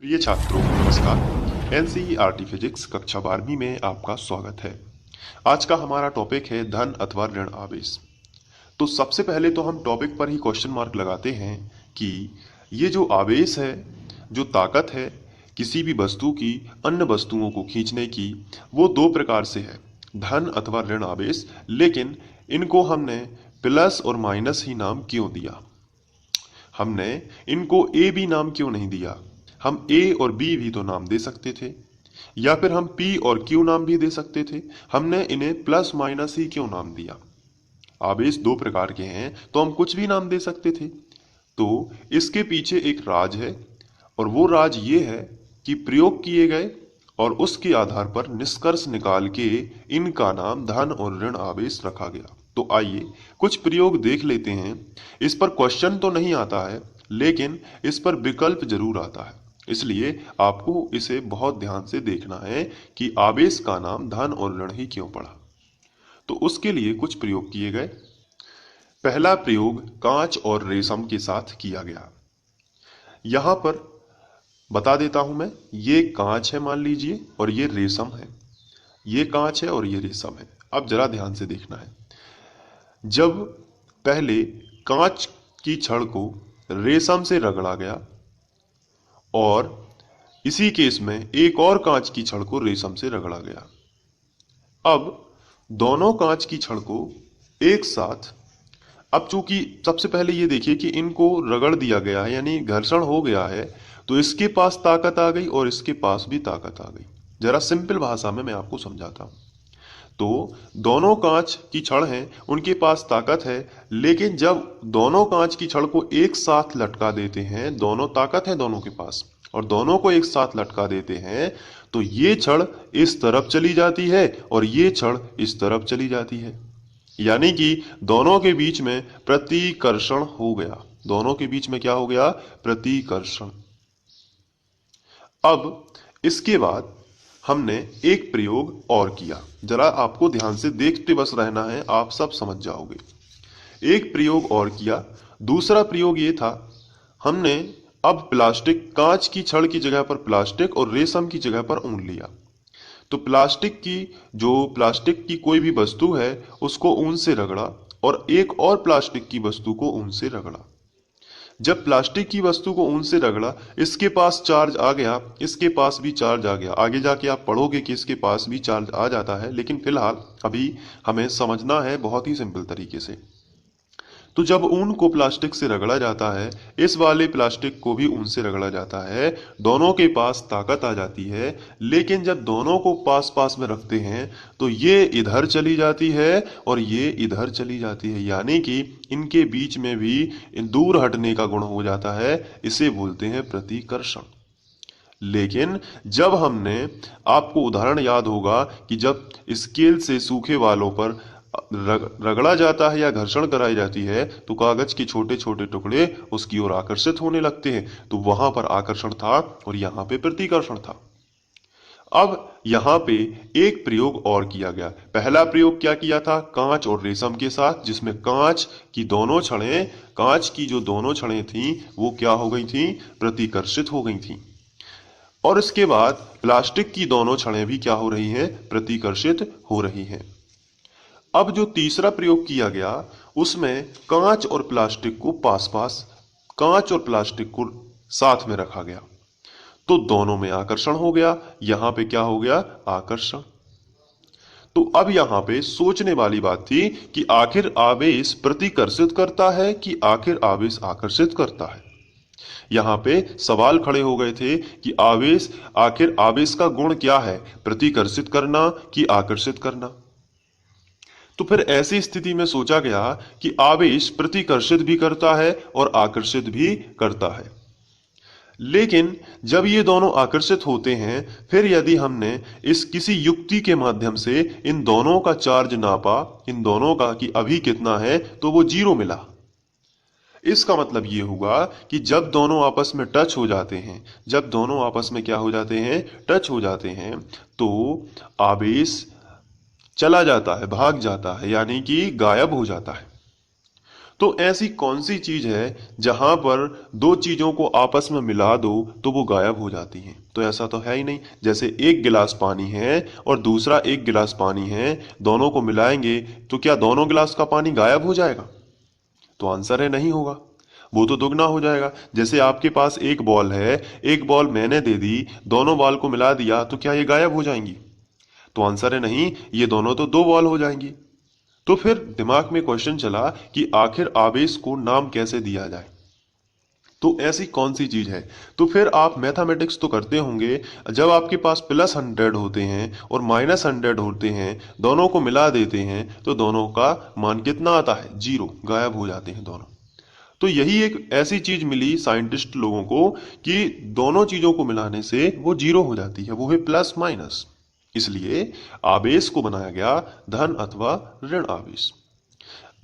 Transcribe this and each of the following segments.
प्रिय छात्रों नमस्कार। एनसीईआरटी फिजिक्स कक्षा 12वीं में आपका स्वागत है। आज का हमारा टॉपिक है धन अथवा ऋण आवेश। तो सबसे पहले तो हम टॉपिक पर ही क्वेश्चन मार्क लगाते हैं कि ये जो आवेश है, जो ताकत है किसी भी वस्तु की अन्य वस्तुओं को खींचने की, वो दो प्रकार से है, धन अथवा ऋण आवेश। लेकिन इनको हमने प्लस और माइनस ही नाम क्यों दिया? हमने इनको ए बी नाम क्यों नहीं दिया? हम ए और बी भी तो नाम दे सकते थे, या फिर हम पी और क्यू नाम भी दे सकते थे। हमने इन्हें प्लस माइनस ही क्यों नाम दिया? आवेश दो प्रकार के हैं तो हम कुछ भी नाम दे सकते थे। तो इसके पीछे एक राज है, और वो राज ये है कि प्रयोग किए गए और उसके आधार पर निष्कर्ष निकाल के इनका नाम धन और ऋण आवेश रखा गया। तो आइए कुछ प्रयोग देख लेते हैं। इस पर क्वेश्चन तो नहीं आता है, लेकिन इस पर विकल्प जरूर आता है, इसलिए आपको इसे बहुत ध्यान से देखना है कि आवेश का नाम धन और ऋण ही क्यों पड़ा। तो उसके लिए कुछ प्रयोग किए गए। पहला प्रयोग कांच और रेशम के साथ किया गया। यहां पर बता देता हूं मैं, ये कांच है मान लीजिए, और ये रेशम है। ये कांच है और ये रेशम है। अब जरा ध्यान से देखना है। जब पहले कांच की छड़ को रेशम से रगड़ा गया, और इसी केस में एक और कांच की छड़ को रेशम से रगड़ा गया। अब दोनों कांच की छड़ को एक साथ, अब चूंकि सबसे पहले ये देखिए कि इनको रगड़ दिया गया है, यानी घर्षण हो गया है, तो इसके पास ताकत आ गई और इसके पास भी ताकत आ गई। जरा सिंपल भाषा में मैं आपको समझाता हूं। तो दोनों कांच की छड़ हैं, उनके पास ताकत है, लेकिन जब दोनों कांच की छड़ को एक साथ लटका देते हैं, दोनों ताकत है दोनों के पास, और दोनों को एक साथ लटका देते हैं, तो ये छड़ इस तरफ चली जाती है और ये छड़ इस तरफ चली जाती है। यानी कि दोनों के बीच में प्रतिकर्षण हो गया। दोनों के बीच में क्या हो गया? प्रतिकर्षण। अब इसके बाद हमने एक प्रयोग और किया। जरा आपको ध्यान से देखते बस रहना है, आप सब समझ जाओगे। एक प्रयोग और किया। दूसरा प्रयोग ये था, हमने अब प्लास्टिक, कांच की छड़ की जगह पर प्लास्टिक और रेशम की जगह पर ऊन लिया। तो प्लास्टिक की कोई भी वस्तु है उसको ऊन से रगड़ा, और एक और प्लास्टिक की वस्तु को ऊन से रगड़ा। जब प्लास्टिक की वस्तु को ऊन से रगड़ा, इसके पास चार्ज आ गया, इसके पास भी चार्ज आ गया। आगे जाके आप पढ़ोगे कि इसके पास भी चार्ज आ जाता है, लेकिन फिलहाल अभी हमें समझना है बहुत ही सिंपल तरीके से। तो जब ऊन को प्लास्टिक से रगड़ा जाता है, इस वाले प्लास्टिक को भी ऊन से रगड़ा जाता है, दोनों के पास ताकत आ जाती है। लेकिन जब दोनों को पास पास में रखते हैं, तो ये इधर चली जाती है और ये इधर चली जाती है, यानी कि इनके बीच में भी दूर हटने का गुण हो जाता है। इसे बोलते हैं प्रतिकर्षण। लेकिन जब हमने, आपको उदाहरण याद होगा कि जब स्केल से सूखे वालों पर रगड़ा जाता है या घर्षण कराई जाती है, तो कागज के छोटे छोटे टुकड़े उसकी ओर आकर्षित होने लगते हैं। तो वहां पर आकर्षण था और यहां पे प्रतिकर्षण था। अब यहां पे एक प्रयोग और किया गया। पहला प्रयोग क्या किया था? कांच और रेशम के साथ, जिसमें कांच की जो दोनों छड़ें थीं वो क्या हो गई थीं? प्रतिकर्षित हो गई थीं। और इसके बाद प्लास्टिक की दोनों छड़ें भी क्या हो रही हैं? प्रतिकर्षित हो रही हैं। अब जो तीसरा प्रयोग किया गया, उसमें कांच और प्लास्टिक को साथ में रखा गया, तो दोनों में आकर्षण हो गया। यहां पे क्या हो गया? आकर्षण। तो अब यहां पे सोचने वाली बात थी कि आखिर आवेश प्रतिकर्षित करता है कि आखिर आवेश आकर्षित करता है। यहां पे सवाल खड़े हो गए थे कि आखिर आवेश का गुण क्या है? प्रतिकर्षित करना कि आकर्षित करना? तो फिर ऐसी स्थिति में सोचा गया कि आवेश प्रतिकर्षित भी करता है और आकर्षित भी करता है। लेकिन जब ये दोनों आकर्षित होते हैं, फिर यदि हमने इस किसी युक्ति के माध्यम से इन दोनों का चार्ज नापा, इन दोनों का कि अभी कितना है, तो वो 0 मिला। इसका मतलब ये हुआ कि जब दोनों आपस में टच हो जाते हैं, जब दोनों आपस में क्या हो जाते हैं? टच हो जाते हैं, तो आवेश चला जाता है, भाग जाता है, यानी कि गायब हो जाता है। तो ऐसी कौन सी चीज है जहां पर दो चीजों को आपस में मिला दो तो वो गायब हो जाती हैं? तो ऐसा तो है ही नहीं। जैसे एक गिलास पानी है और दूसरा एक गिलास पानी है, दोनों को मिलाएंगे तो क्या दोनों गिलास का पानी गायब हो जाएगा? तो आंसर है नहीं होगा, वो तो दुगना हो जाएगा। जैसे आपके पास एक बॉल है, एक बॉल मैंने दे दी, दोनों बॉल को मिला दिया, तो क्या ये गायब हो जाएंगी? तो आंसर है नहीं, ये दोनों तो दो बॉल हो जाएंगी। तो फिर दिमाग में क्वेश्चन चला कि आखिर आवेश को नाम कैसे दिया जाए। तो ऐसी कौन सी चीज है? तो फिर आप मैथमेटिक्स तो करते होंगे, जब आपके पास +100 होते हैं और -100 होते हैं, दोनों को मिला देते हैं तो दोनों का मान कितना आता है? 0, गायब हो जाते हैं दोनों। तो यही एक ऐसी चीज मिली साइंटिस्ट लोगों को कि दोनों चीजों को मिलाने से वो 0 हो जाती है, वो है प्लस माइनस। इसलिए आवेश को बनाया गया धन अथवा ऋण आवेश।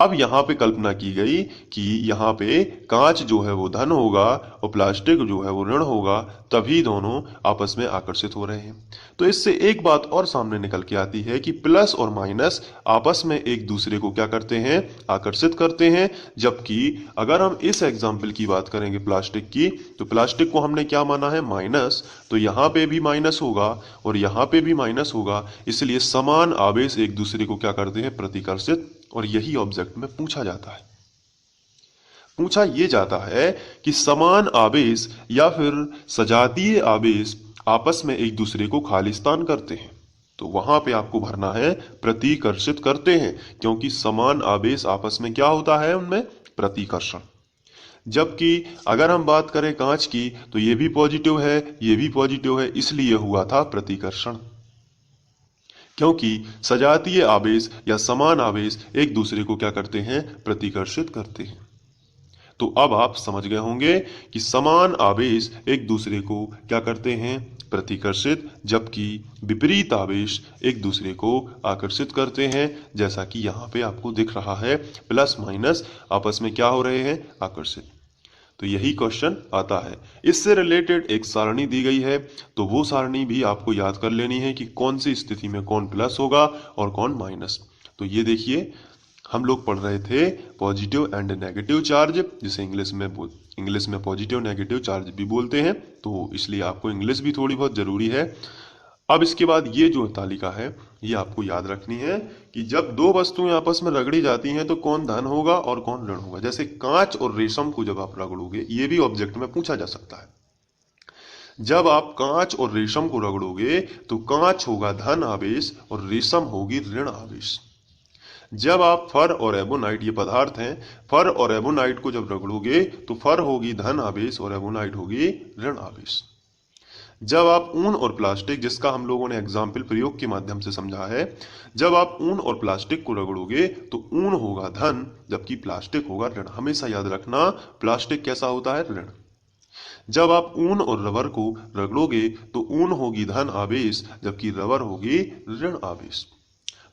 अब यहां पे कल्पना की गई कि यहां पे कांच जो है वो धन होगा और प्लास्टिक जो है वो ऋण होगा, तभी दोनों आपस में आकर्षित हो रहे हैं। तो इससे एक बात और सामने निकल के आती है कि प्लस और माइनस आपस में एक दूसरे को क्या करते हैं? आकर्षित करते हैं। जबकि अगर हम इस एग्जाम्पल की बात करेंगे प्लास्टिक की, तो प्लास्टिक को हमने क्या माना है? माइनस। तो यहां पे भी माइनस होगा और यहां पे भी माइनस होगा, इसलिए समान आवेश एक दूसरे को क्या करते हैं? प्रतिकर्षित। और यही ऑब्जेक्ट में पूछा जाता है। पूछा यह जाता है कि समान आवेश या फिर सजातीय आवेश आपस में एक दूसरे को खालिस्तान करते हैं, तो वहां पे आपको भरना है प्रतिकर्षित करते हैं, क्योंकि समान आवेश आपस में क्या होता है? उनमें प्रतिकर्षण। जबकि अगर हम बात करें कांच की, तो ये भी पॉजिटिव है, ये भी पॉजिटिव है, इसलिए हुआ था प्रतिकर्षण। क्योंकि सजातीय आवेश या समान आवेश एक दूसरे को क्या करते हैं? प्रतिकर्षित करते हैं। तो अब आप समझ गए होंगे कि समान आवेश एक दूसरे को क्या करते हैं? प्रतिकर्षित, जबकि विपरीत आवेश एक दूसरे को आकर्षित करते हैं। जैसा कि यहाँ पे आपको दिख रहा है, प्लस माइनस आपस में क्या हो रहे हैं? आकर्षित। तो यही क्वेश्चन आता है। इससे रिलेटेड एक सारणी दी गई है, तो वो सारणी भी आपको याद कर लेनी है कि कौन सी स्थिति में कौन प्लस होगा और कौन माइनस। तो ये देखिए, हम लोग पढ़ रहे थे पॉजिटिव एंड नेगेटिव चार्ज, जिसे इंग्लिश में पॉजिटिव नेगेटिव चार्ज भी बोलते हैं, तो इसलिए आपको इंग्लिश भी थोड़ी बहुत जरूरी है। अब इसके बाद ये जो तालिका है, ये आपको याद रखनी है कि जब दो वस्तुएं आपस में रगड़ी जाती हैं तो कौन धन होगा और कौन ऋण होगा। जैसे कांच और रेशम को जब आप रगड़ोगे, ये भी ऑब्जेक्ट में पूछा जा सकता है। जब आप कांच और रेशम को रगड़ोगे तो कांच होगा धन आवेश और रेशम होगी ऋण आवेश। जब आप फर और एबोनाइट, ये पदार्थ हैं, फर और एबोनाइट को जब रगड़ोगे तो फर होगी धन आवेश और एबोनाइट होगी ऋण आवेश। जब आप ऊन और प्लास्टिक, जिसका हम लोगों ने एग्जाम्पल प्रयोग के माध्यम से समझा है, जब आप ऊन और प्लास्टिक को रगड़ोगे तो ऊन होगा धन, जबकि प्लास्टिक होगा ऋण। हमेशा याद रखना, प्लास्टिक कैसा होता है? ऋण। जब आप ऊन और रबर को रगड़ोगे तो ऊन होगी धन आवेश, जबकि रबर होगी ऋण आवेश।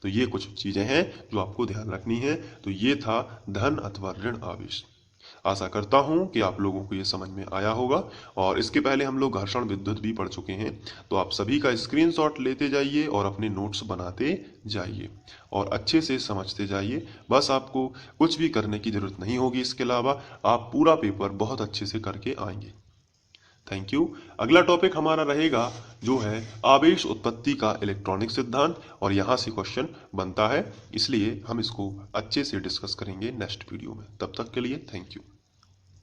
तो ये कुछ चीजें हैं जो आपको ध्यान रखनी है। तो ये था धन अथवा ऋण आवेश। आशा करता हूं कि आप लोगों को ये समझ में आया होगा। और इसके पहले हम लोग घर्षण विद्युत भी पढ़ चुके हैं, तो आप सभी का स्क्रीनशॉट लेते जाइए और अपने नोट्स बनाते जाइए और अच्छे से समझते जाइए। बस आपको कुछ भी करने की जरूरत नहीं होगी, इसके अलावा आप पूरा पेपर बहुत अच्छे से करके आएंगे। Thank you. अगला टॉपिक हमारा रहेगा जो है आवेश उत्पत्ति का इलेक्ट्रॉनिक सिद्धांत, और यहाँ से क्वेश्चन बनता है, इसलिए हम इसको अच्छे से डिस्कस करेंगे नेक्स्ट वीडियो में। तब तक के लिए थैंक यू।